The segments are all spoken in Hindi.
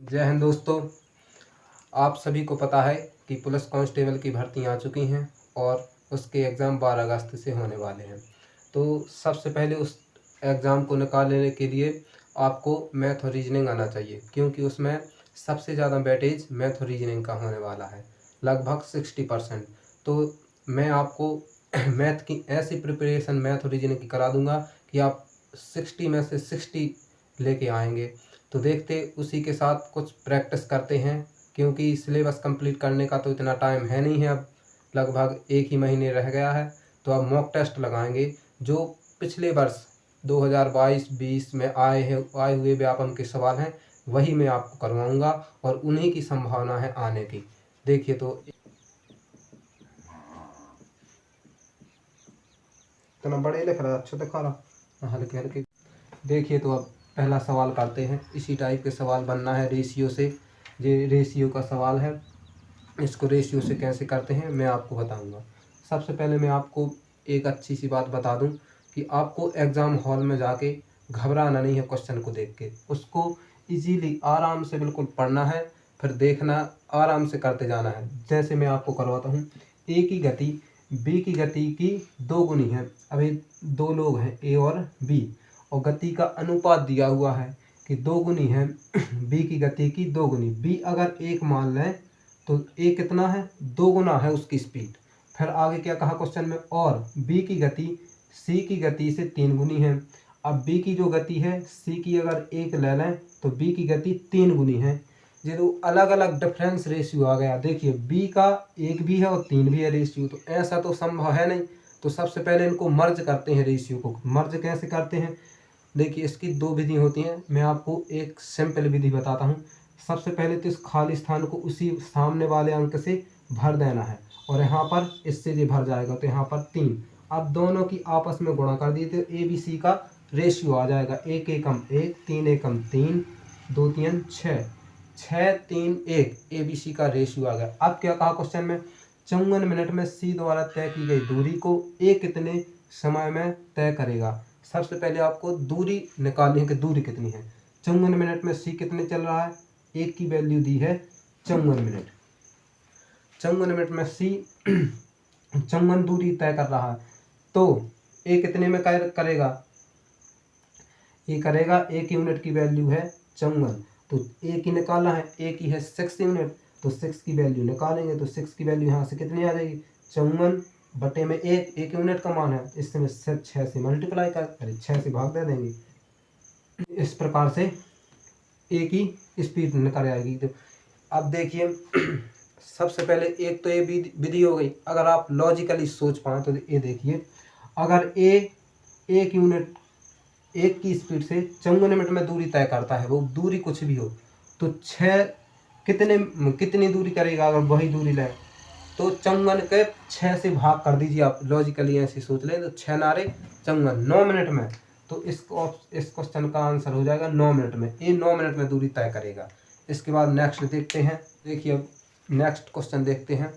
जय हिंद दोस्तों। आप सभी को पता है कि पुलिस कांस्टेबल की भर्ती आ चुकी हैं और उसके एग्ज़ाम 12 अगस्त से होने वाले हैं। तो सबसे पहले उस एग्ज़ाम को निकालने के लिए आपको मैथ और रीजनिंग आना चाहिए, क्योंकि उसमें सबसे ज़्यादा वेटेज मैथ और रीजनिंग का होने वाला है, लगभग 60%। तो मैं आपको मैथ की ऐसी प्रिपरेशन मैथ और रीजनिंग की करा दूंगा कि आप 60 में से 60 लेके आएंगे। तो देखते उसी के साथ कुछ प्रैक्टिस करते हैं, क्योंकि सिलेबस कंप्लीट करने का तो इतना टाइम है नहीं है, अब लगभग 1 ही महीने रह गया है। तो अब मॉक टेस्ट लगाएंगे जो पिछले वर्ष 2022-20 में आए हुए व्यापम के सवाल हैं, वही मैं आपको करवाऊंगा और उन्हीं की संभावना है आने की। देखिए तो इतना बड़े लिख रहा है, अच्छा दिखा रहा, हल्के हल्के। देखिए तो अब पहला सवाल करते हैं। इसी टाइप के सवाल बनना है रेशियो से। ये रेशियो का सवाल है, इसको रेशियो से कैसे करते हैं मैं आपको बताऊंगा। सबसे पहले मैं आपको एक अच्छी सी बात बता दूं कि आपको एग्ज़ाम हॉल में जाके घबराना नहीं है। क्वेश्चन को देख के उसको इजीली आराम से बिल्कुल पढ़ना है, फिर देखना, आराम से करते जाना है। जैसे मैं आपको करवाता हूँ, ए की गति बी की गति की 2 गुनी है। अभी 2 लोग हैं ए और बी, और गति का अनुपात दिया हुआ है कि 2 गुनी है बी की गति की 2 गुनी। बी अगर 1 मान लें तो ए कितना है, 2 गुना है उसकी स्पीड। फिर आगे क्या कहा क्वेश्चन में, और बी की गति सी की गति से 3 गुनी है। अब बी की जो गति है सी की अगर 1 ले लें तो बी की गति 3 गुनी है। ये तो अलग अलग डिफरेंस रेशियो आ गया। देखिए बी का 1 भी है और 3 भी है रेशियो, तो ऐसा तो संभव है नहीं। तो सबसे पहले इनको मर्ज करते हैं। रेशियो को मर्ज कैसे करते हैं, देखिए इसकी 2 विधि होती हैं। मैं आपको एक सिंपल विधि बताता हूँ। सबसे पहले तो इस खाली स्थान को उसी सामने वाले अंक से भर देना है, और यहाँ पर इससे ये भर जाएगा तो यहाँ पर 3। अब दोनों की आपस में गुणा कर दिए तो ए बी सी का रेशियो आ जाएगा। 1 एकम 1, 3 एकम 3, 2 3 6, 6 3 1 ए बी सी का रेशियो आ गया। अब क्या कहा क्वेश्चन में, 54 मिनट में सी द्वारा तय की गई दूरी को ए कितने समय में तय करेगा। सबसे पहले आपको दूरी निकालनी है कि दूरी कितनी है। 54 मिनट में सी कितने चल रहा है, एक की वैल्यू दी है 54 मिनट। 54 मिनट में सी 54 दूरी तय कर रहा है, तो ए कितने में करेगा, ये करेगा, एक यूनिट की वैल्यू है 54, तो ए की निकालना है, ए की है 6 यूनिट, तो 6 की वैल्यू निकालेंगे तो 6 की वैल्यू यहाँ से कितनी आ जाएगी, 54 बटे में 1 यूनिट का मान है, इससे में 6 से मल्टीप्लाई कर 6 से भाग दे देंगे। इस प्रकार से ए की स्पीड निकल आएगी। तो अब देखिए सबसे पहले एक तो ये विधि हो गई। अगर आप लॉजिकली सोच पाए तो ये देखिए, अगर ए 1 यूनिट 1 की स्पीड से 54 मिनट में दूरी तय करता है, वो दूरी कुछ भी हो, तो 6 कितनी दूरी करेगा। अगर वही दूरी लें तो 54 के 6 से भाग कर दीजिए। आप लॉजिकली ऐसे सोच लें तो 6 नारे 54 9 मिनट में, तो इस क्वेश्चन का आंसर हो जाएगा 9 मिनट में। ये 9 मिनट में दूरी तय करेगा। इसके बाद नेक्स्ट देखते हैं। देखिए अब नेक्स्ट क्वेश्चन देखते हैं।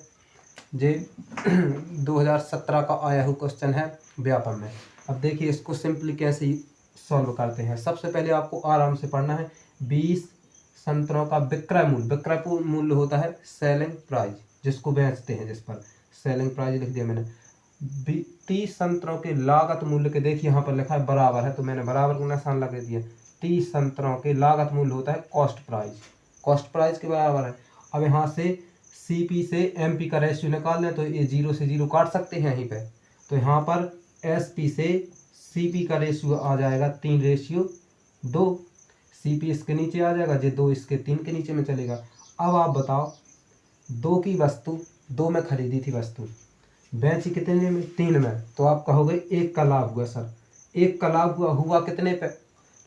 जे 2017 का आया हुआ क्वेश्चन है व्यापम में। अब देखिए इसको सिंपली कैसे सॉल्व करते हैं। सबसे पहले आपको आराम से पढ़ना है। 20 संतरों का विक्रय मूल्य होता है सेलिंग प्राइस, जिसको बेचते हैं, जिस पर सेलिंग प्राइस लिख दिया मैंने। 30 संतरों के लागत मूल्य के, देखिए यहाँ पर लिखा है बराबर है, तो मैंने बराबर का निशान लगा दिया। 30 संतरों के लागत मूल्य होता है कॉस्ट प्राइस, कॉस्ट प्राइस के बराबर है। अब यहाँ से सीपी से एमपी का रेशियो निकाल लें तो ये 0 से 0 काट सकते हैं यहीं पे, तो यहाँ पर एसपी से सीपी का रेशियो आ जाएगा 3:2। सीपी इसके नीचे आ जाएगा, जो 2 इसके 3 के नीचे में चलेगा। अब आप बताओ, 2 की वस्तु 2 में खरीदी थी वस्तु, बेची कितने में, 3 में, तो आप कहोगे 1 का लाभ हुआ। सर 1 का लाभ हुआ कितने पे,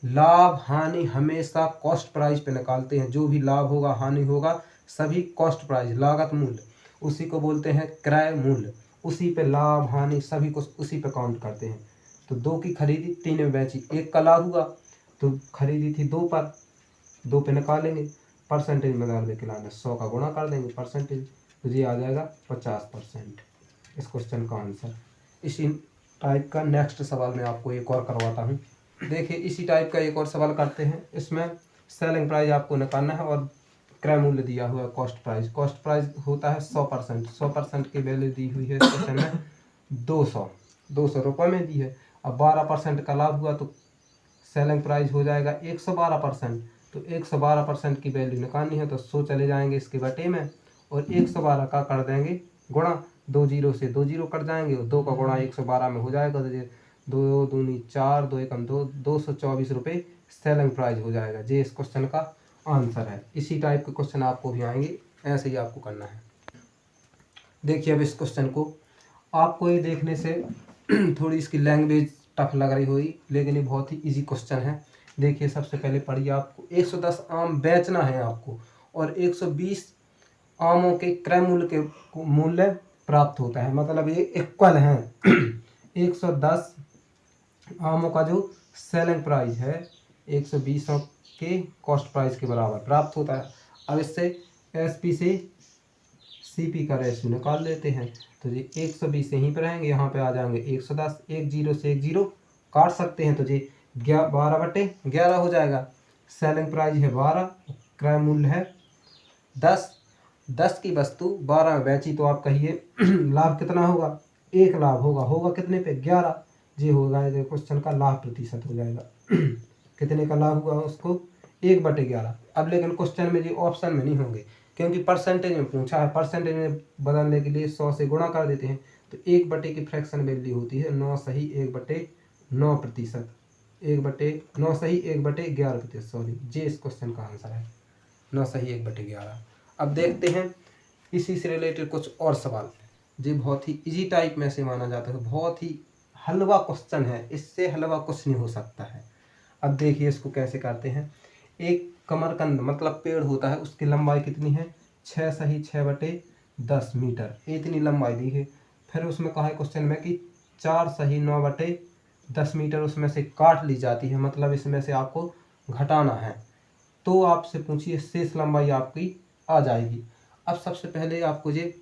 लाभ हानि हमेशा कॉस्ट प्राइस पे निकालते हैं। जो भी लाभ होगा हानि होगा सभी कॉस्ट प्राइस, लागत मूल्य, उसी को बोलते हैं क्रय मूल्य। उसी पे लाभ हानि सभी को उसी पे काउंट करते हैं। तो 2 की खरीदी 3 में बेची, 1 का लाभ हुआ, तो खरीदी थी 2 पर, 2 पे निकालेंगे, परसेंटेज में डाल के लाना 100 का गुणा कर देंगे परसेंटेज, तो ये आ जाएगा 50% इस क्वेश्चन का आंसर। इसी टाइप का नेक्स्ट सवाल मैं आपको एक और करवाता हूँ। देखिए इसी टाइप का एक और सवाल करते हैं। इसमें सेलिंग प्राइस आपको निकालना है और क्रय मूल्य दिया हुआ है कॉस्ट प्राइस। कॉस्ट प्राइस होता है 100%, 100% की वैल्यू दी हुई है इस क्वेश्चन में 200 रुपये में दी है। अब 12% का लाभ हुआ तो सेलिंग प्राइस हो जाएगा 112%। तो 112% की वैल्यू निकालनी है तो 100 चले जाएंगे इसके बटे में और 112 का कर देंगे गुणा, 2 जीरो से 2 जीरो कट जाएंगे और 2 का गुणा 112 में हो जाएगा तो ये 2 दूनी 4, 2 एकम 2, 224 रुपये सेलिंग प्राइस हो जाएगा। ये इस क्वेश्चन का आंसर है। इसी टाइप के क्वेश्चन आपको भी आएंगे, ऐसे ही आपको करना है। देखिए अब इस क्वेश्चन को आपको ये देखने से थोड़ी इसकी लैंग्वेज टफ लग रही होगी, लेकिन ये बहुत ही इजी क्वेश्चन है। देखिए सबसे पहले पढ़िए, आपको 110 आम बेचना है आपको और 120 आमों के क्रय मूल्य के मूल्य प्राप्त होता है, मतलब ये इक्वल है 110 आमों का जो सेलिंग प्राइस है 120 के कॉस्ट प्राइस के बराबर प्राप्त होता है। अब इससे एसपी से सीपी का रेशियो निकाल लेते हैं तो ये 120 यहीं पर रहेंगे, यहाँ पे आ जाएंगे 110, 1 जीरो से 1 जीरो काट सकते हैं तो ये 12/11 हो जाएगा। सेलिंग प्राइस है 12, क्रय मूल्य है 10, 10 की वस्तु 12 में बेची तो आप कहिए लाभ कितना होगा, 1 लाभ होगा कितने पे 11। ये होगा क्वेश्चन का लाभ प्रतिशत हो जाएगा कितने का लाभ हुआ उसको 1/11। अब लेकिन क्वेश्चन में ये ऑप्शन में नहीं होंगे क्योंकि परसेंटेज में पूछा है, परसेंटेज में बदलने के लिए 100 से गुणा कर देते हैं तो 1/, की फ्रैक्शन वैल्यू होती है 9 सही 1/9%, 1/9 सही 1/11%, सॉरी ये इस क्वेश्चन का आंसर है 9 सही 1/11। अब देखते हैं इसी से रिलेटेड कुछ और सवाल। ये बहुत ही इजी टाइप में से माना जाता है, बहुत ही हलवा क्वेश्चन है, इससे हलवा कुछ नहीं हो सकता है। अब देखिए इसको कैसे करते हैं। एक कमरकंद मतलब पेड़ होता है, उसकी लंबाई कितनी है 6 सही 6/10 मीटर, इतनी लंबाई दी है। फिर उसमें कहा है क्वेश्चन में कि 4 सही 9/10 मीटर उसमें से काट ली जाती है, मतलब इसमें से आपको घटाना है। तो आपसे पूछिए शेष लंबाई आपकी आ जाएगी। अब सबसे पहले आपको ये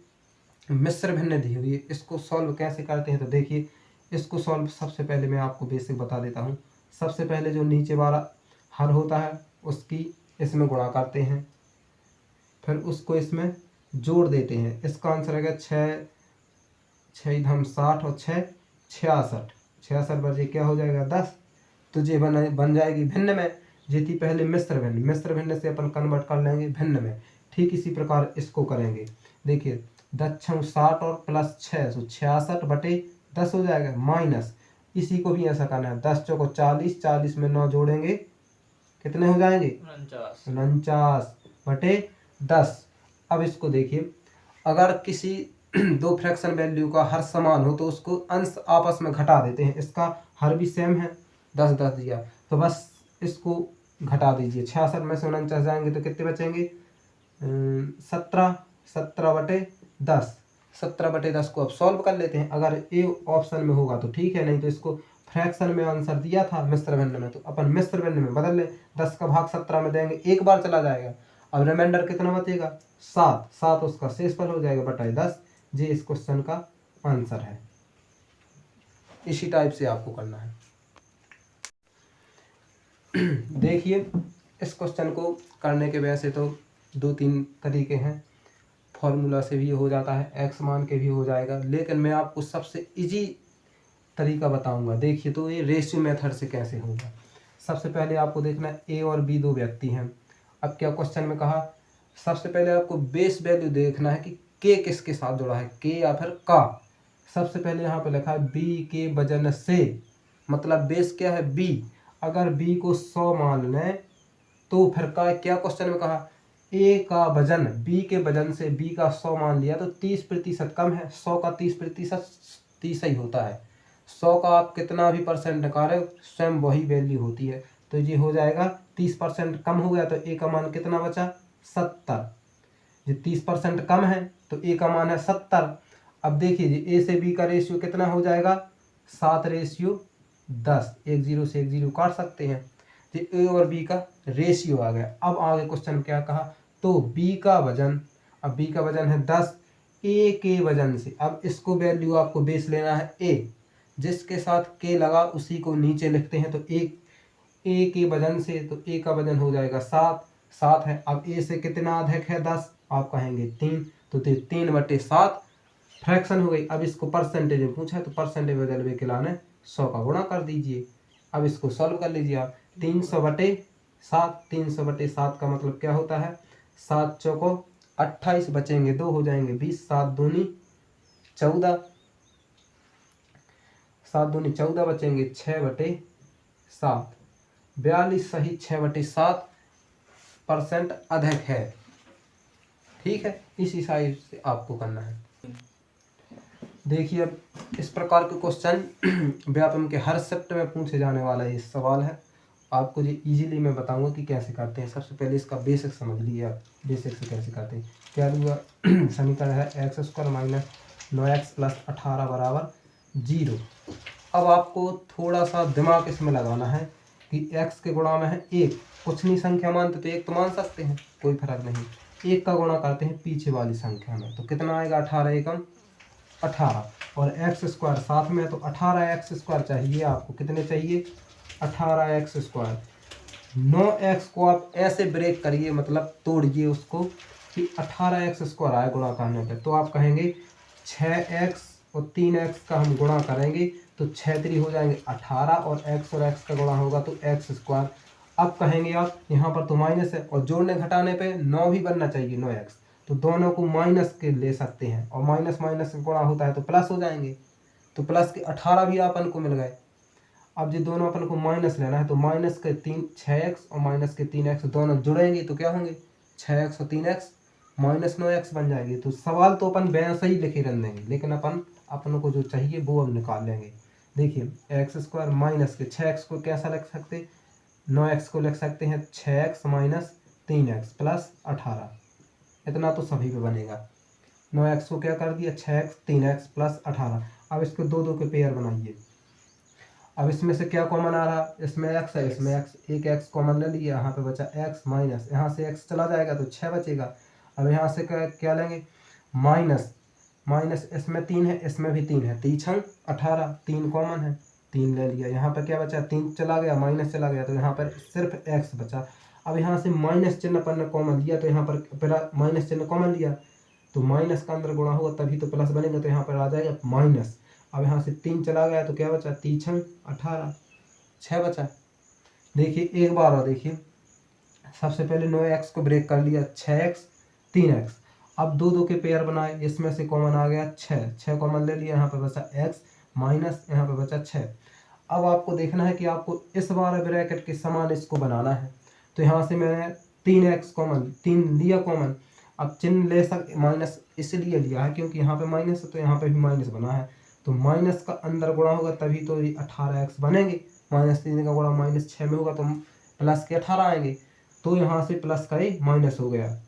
मिश्र भिन्न दी हुई है, इसको सॉल्व कैसे करते हैं तो देखिए इसको सॉल्व सबसे पहले मैं आपको बेसिक बता देता हूँ। सबसे पहले जो नीचे वाला हर होता है उसकी इसमें गुणा करते हैं, फिर उसको इसमें जोड़ देते हैं। इसका आंसर आएगा 6 60 और 6 66, 66 पर ये क्या हो जाएगा 10। तो ये बन जाएगी भिन्न में, ये थी पहले मिश्र भिन्न, मिश्र भिन्न से अपन कन्वर्ट कर लेंगे भिन्न में। ठीक इसी प्रकार इसको करेंगे। देखिए 10 60 और प्लस 6 तो 66/10 हो जाएगा, माइनस इसी को भी ऐसा करना है 10 चौको 40, 40 में 9 जोड़ेंगे कितने हो जाएंगे 49/10। अब इसको देखिए अगर किसी दो फ्रैक्शन वैल्यू का हर समान हो तो उसको अंश आपस में घटा देते हैं। इसका हर भी सेम है 10 10 दिया तो बस इसको घटा दीजिए, 66 में से 49 जाएंगे तो कितने बचेंगे 17, 17/10, 17/10 को अब सॉल्व कर लेते हैं। अगर ए ऑप्शन में होगा तो ठीक है, नहीं तो इसको फ्रैक्शन में आंसर दिया था मिश्र भिन्न में तो अपन मिश्र भिन्न में बदल ले, 10 का भाग 17 में देंगे, एक बार चला जाएगा। अब रिमाइंडर कितना बचेगा 7, 7 उसका शेषफल हो जाएगा बटाई 10। ये इस क्वेश्चन का आंसर है। इसी टाइप से आपको करना है। देखिए इस क्वेश्चन को करने के वैसे तो 2-3 तरीके हैं, फॉर्मूला से भी हो जाता है, एक्स मान के भी हो जाएगा, लेकिन मैं आपको सबसे इजी तरीका बताऊंगा। देखिए तो ये रेशियो मेथड से कैसे होगा। सबसे पहले आपको देखना है ए और बी दो व्यक्ति हैं। अब क्या क्वेश्चन में कहा, सबसे पहले आपको बेस वैल्यू देखना है कि के किसके साथ जुड़ा है, के या फिर का। सबसे पहले यहाँ पे लिखा है बी के वजन से, मतलब बेस क्या है बी। अगर बी को 100 मान लें तो फिर का क्या क्वेश्चन में कहा ए का वजन, बी के वजन से बी का 100 मान लिया तो 30% कम है, 100 का 30% 30 ही होता है। 100 का आप कितना भी परसेंट निकालें स्वयं वही वैल्यू होती है। तो ये हो जाएगा 30% कम हो गया तो ए का मान कितना बचा 70। ये 30% कम है तो ए का मान है 70। अब देखिए ए से बी का रेशियो कितना हो जाएगा 7:10, 1 0 से 1 0 काट सकते हैं। ये ए और बी का रेशियो आ गया। अब आगे क्वेश्चन में क्या कहा, तो बी का वजन, अब बी का वजन है 10 ए के वजन से। अब इसको वैल्यू आपको बेस लेना है ए, जिसके साथ के लगा उसी को नीचे लिखते हैं तो ए के वजन से, तो ए का वजन हो जाएगा 7, 7 है। अब ए से कितना अधिक है 10, आप कहेंगे 3, तो 3/7 फ्रैक्शन हो गई। अब इसको परसेंटेज में पूछा है तो परसेंटेज बदलवे के लाने 100 का गुणा कर दीजिए। अब इसको सॉल्व कर लीजिए आप। 300/7, 300/7 का मतलब क्या होता है, 7 चौको 28, बचेंगे 2, हो जाएंगे 20, 7 दूनी 14, 7 दूनी 14, बचेंगे 6/7, 42 सही 6/7% अधिक है। ठीक है, इस हिसाब से आपको करना है। देखिए अब इस प्रकार के क्वेश्चन व्यापम के हर शिफ्ट में पूछे जाने वाला ये सवाल है। आपको ये इजीली मैं बताऊंगा कि कैसे करते हैं। सबसे पहले इसका बेसिक समझ लीजिए आप, बेसिक से कैसे करते हैं। क्या हुआ, समीकरण है x² - 9x + 18 = 0। अब आपको थोड़ा सा दिमाग इसमें लगाना है कि x के गुणा में है 1, कुछ नहीं संख्या मानते तो 1 तो मान सकते हैं, कोई फर्क नहीं। 1 का गुणा करते हैं पीछे वाली संख्या में, तो कितना आएगा, 18 एकम 18, और x² साथ में, तो 18x² चाहिए आपको। कितने चाहिए, 18x²। 9x को आप ऐसे ब्रेक करिए, मतलब तोड़िए उसको कि 18x² आए गुणा करने पे, तो आप कहेंगे 6x और 3x का हम गुणा करेंगे तो 6×3 हो जाएंगे 18, और x का गुणा होगा तो x²। अब कहेंगे आप यहाँ पर तो माइनस है, और जोड़ने घटाने पे 9 भी बनना चाहिए, 9x, तो दोनों को माइनस के ले सकते हैं, और माइनस माइनस का गुणा होता है तो प्लस हो जाएंगे, तो प्लस के 18 भी अपन को मिल गए। अब जो दोनों अपन को माइनस लेना है, तो माइनस के 6x और माइनस के 3x दोनों जुड़ेंगे तो क्या होंगे, 6x और 3x -9x बन जाएगी। तो सवाल तो अपन वैसे ही लिखे रह देंगे, लेकिन अपन को जो चाहिए वो हम निकाल लेंगे। देखिए x² माइनस के 6x को कैसा लिख सकते, 9x को लिख सकते हैं 6x - 3x + 18, इतना तो सभी पे बनेगा। 9x को क्या कर दिया, 6x 3x + 18। अब इसको 2 के पेयर बनाइए। अब इसमें से क्या कॉमन आ रहा, इसमें x है, इसमें x, एक x कॉमन ले लिया, यहाँ पे बचा x माइनस, यहाँ से x चला जाएगा तो 6 बचेगा। अब यहाँ से क्या लेंगे, माइनस इसमें 3 है, इसमें भी 3 है, 3×6 18, 3 कॉमन है, 3 ले लिया। यहाँ पर क्या बचा, 3 चला गया, माइनस चला गया, तो यहाँ पर सिर्फ x बचा। अब यहाँ से माइनस चिन्ह अपन ने कॉमन लिया, तो यहाँ पर माइनस चिन्ह कॉमन लिया, तो माइनस का अंदर गुणा होगा तभी तो प्लस बनेगा, तो यहाँ पर आ जाएगा माइनस। अब यहाँ से 3 चला गया तो क्या बचा, 3×6 18, 6 बचा। देखिए एक बार और देखिए, सबसे पहले 9x को ब्रेक कर लिया, 6x 3x। अब 2 के पेयर बनाए, इसमें से कॉमन आ गया 6 कॉमन ले लिया, यहाँ पर बचा x माइनस, यहाँ पर बचा 6। अब आपको देखना है कि आपको इस बार ब्रैकेट के समान इसको बनाना है, तो यहाँ से मैंने 3x कॉमन, 3 लिया कॉमन। अब चिन्ह ले सकते, माइनस इसलिए लिया है क्योंकि यहाँ पे माइनस है, तो यहाँ पे भी माइनस बना है, तो माइनस का अंदर गुणा होगा तभी तो ये 18x बनेंगे। -3 का गुणा -6 में होगा तो प्लस के 18 आएंगे, तो यहाँ से प्लस का ही माइनस हो गया,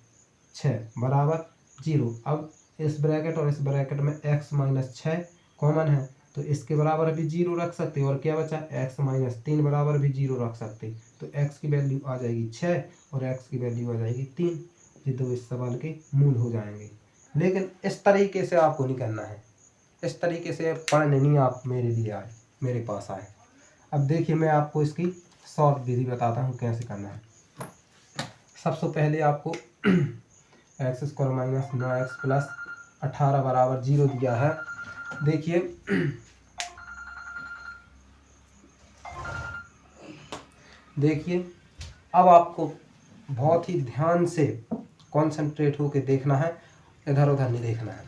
6 = 0। अब इस ब्रैकेट और इस ब्रैकेट में x - 6 कॉमन है, तो इसके बराबर भी 0 रख सकते, और क्या बचा, x - 3 बराबर भी 0 रख सकते, तो x की वैल्यू आ जाएगी 6 और x की वैल्यू आ जाएगी 3। ये 2 इस सवाल के मूल हो जाएंगे। लेकिन इस तरीके से आपको नहीं करना है, इस तरीके से पढ़ने नहीं आप मेरे लिए आए, मेरे पास आए। अब देखिए मैं आपको इसकी शॉर्ट विधि बताता हूँ कैसे करना है। सबसे पहले आपको x² - 9x + 18 = 0 दिया है। देखिए अब आपको बहुत ही ध्यान से कंसंट्रेट होकर देखना है, इधर उधर नहीं देखना है।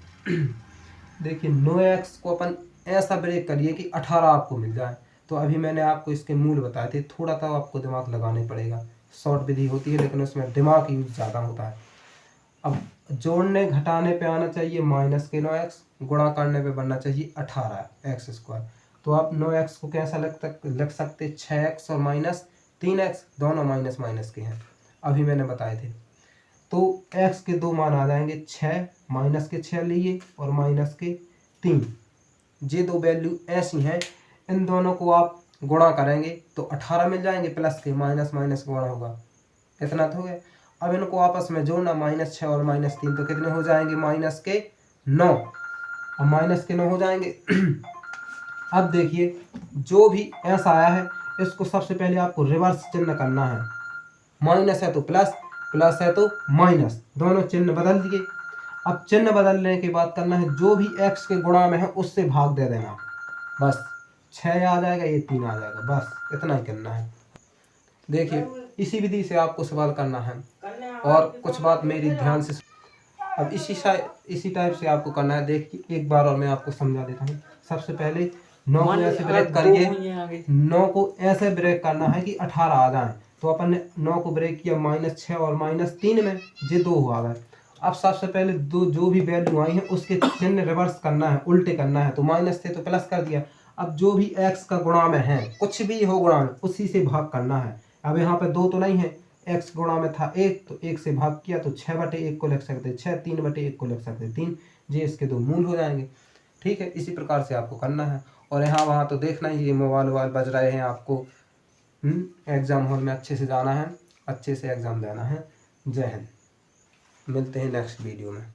देखिए 9x को अपन ऐसा ब्रेक करिए कि 18 आपको मिल जाए। तो अभी मैंने आपको इसके मूल बताए थे, थोड़ा सा आपको दिमाग लगाना पड़ेगा। शॉर्ट विधि होती है लेकिन उसमें दिमाग यूज ज़्यादा होता है। अब जोड़ने घटाने पे आना चाहिए माइनस के 9x, गुणा करने पे बनना चाहिए 18x²। तो आप 9x को कैसा लग सकते, 6x और -3x दोनों माइनस माइनस के हैं, अभी मैंने बताए थे। तो x के 2 मान आ जाएंगे, 6 माइनस के 6 लिए और माइनस के 3, ये 2 वैल्यू ऐसी हैं, इन दोनों को आप गुणा करेंगे तो 18 मिल जाएंगे, प्लस के माइनस माइनस गुणा होगा, इतना तो हो गया। अब इनको आपस में जोड़ना, -6 और -3 तो कितने हो जाएंगे, -9, और -9 हो जाएंगे। अब देखिए जो भी ऐसा आया है इसको सबसे पहले आपको रिवर्स चिन्ह करना है। माइनस है तो प्लस, प्लस है तो माइनस, दोनों चिन्ह बदल दिए। अब चिन्ह बदलने के बाद करना है जो भी x के गुणा में है उससे भाग दे देना, बस 6 आ जाएगा, ये 3 आ जाएगा, बस इतना ही करना है। देखिए इसी विधि से आपको सवाल करना है और कुछ बात मेरी ध्यान से। अब इसी टाइप से आपको करना है। देखिए एक बार और मैं आपको समझा देता हूँ। सबसे पहले 9 को ऐसे ब्रेक करिए, 9 को ऐसे ब्रेक करना है कि 18 आ जाए। तो अपन ने 9 को ब्रेक किया -6 और -3 में, ये 2 आ गए। अब सबसे पहले दो जो भी वैल्यू आई है उसके चिन्ह रिवर्स करना है, उल्टे करना है। तो माइनस थे तो प्लस कर दिया। अब जो भी x का गुणा में है, कुछ भी हो गुणा में, उसी से भाग करना है। अब यहाँ पे 2 तो नहीं है, x गुणा में था 1, तो 1 से भाग किया तो 6/1 को लिख सकते 6, 3/1 को लिख सकते 3, ये इसके 2 मूल हो जाएंगे। ठीक है, इसी प्रकार से आपको करना है। और यहाँ वहाँ तो देखना ही, ये मोबाइल वोबाइल बज रहे हैं आपको। एग्ज़ाम हॉल में अच्छे से जाना है, अच्छे से एग्ज़ाम देना है। जय हिंद, मिलते हैं नेक्स्ट वीडियो में।